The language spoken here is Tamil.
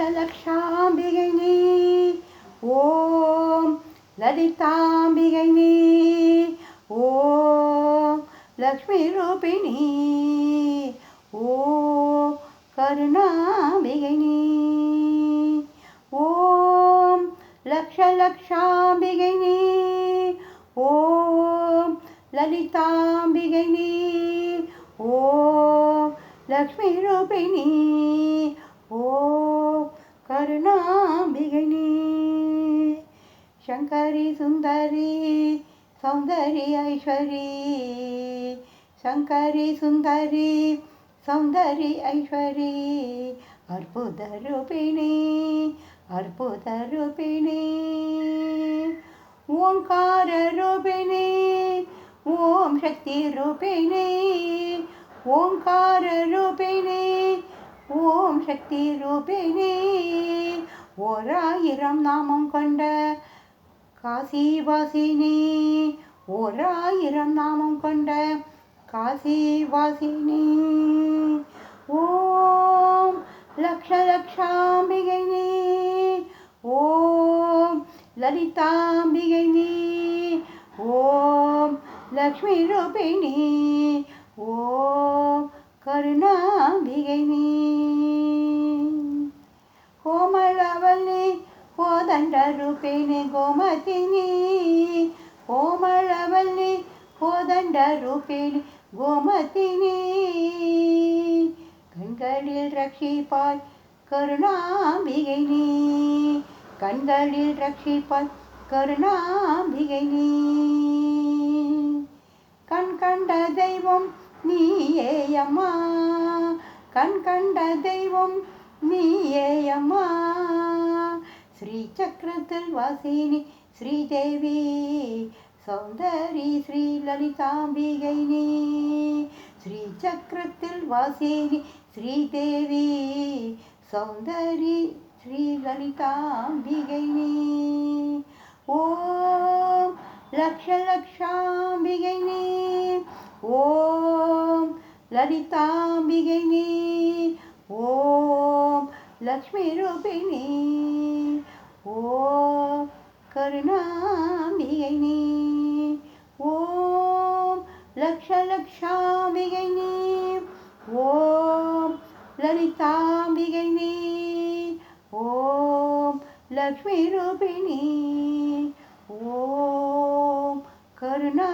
லக்ஷலக்ஷாம்பிகை நீ ஓம் லலிதாம்பிகை நீ ஓம் லக்ஷ்மி ரூபிணி ஓம் கருணாம்பிகை நீ ஓம் லக்ஷலக்ஷாம்பிகை நீ ஓம் லலிதாம்பிகை நீ ஓம் லக்ஷ்மி ரூபிணி ஓம் கருணாம்பிகை நீ சங்கரி சுந்தரி சௌந்தரி ஐஸ்வரி சங்கரி சுந்தரி சௌந்தரி ஐஸ்வரி அற்புத ரூபிணி அற்புத ரூபிணி ஓங்கார ரூபிணி ஓம் சக்தி ரூபிணி ஓங்கார ரூபிணி ஓம் சக்தி ரூபிணி ஓராயிரம் நாமம் கொண்ட காசிவாசினி ஓராயிரம் நாமம் கொண்ட காசிவாசினி ஓம் லக்ஷலக்ஷாம்பிகை நீ ஓம் லலிதாம்பிகை நீ ஓம் லக்ஷ்மி ரூபிணி ஓம் கருணாம்பிகை நீ கோமளவல்லி கோதண்ட ரூபிணி கோமதினி கோமளவல்லி கோதண்ட ரூபிணி கோமதினி கண்களில் ரட்சிப்பாய் கருணாம்பிகை நீ கண்களில் ரட்சிப்பாய் கருணாம்பிகை நீ கண் கண்ட தெய்வம் நீயே அம்மா கண் கண்ட தெய்வம் நீயே அம்மா ஸ்ரீ சக்கரத்தில் வாசினி ஸ்ரீதேவி சௌந்தரி ஸ்ரீ லலிதாம்பிகை நீ ஸ்ரீ சக்கரத்தில் வாசினி ஸ்ரீதேவி சௌந்தரி ஸ்ரீ லலிதாம்பிகை நீ ஓம் லக்ஷலக்ஷாம்பிகை நீ ஓம் லலிதாம்பிகை நீ ஓம் லக்ஷ்மி ரூபிணி ஓம் கருணாம்பிகை நீ ஓம் லக்ஷலக்ஷாம்பிகை நீ ஓம் லலிதாம்பிகை நீ ஓம் லக்ஷ்மி ரூபிணி ஓம் கருணா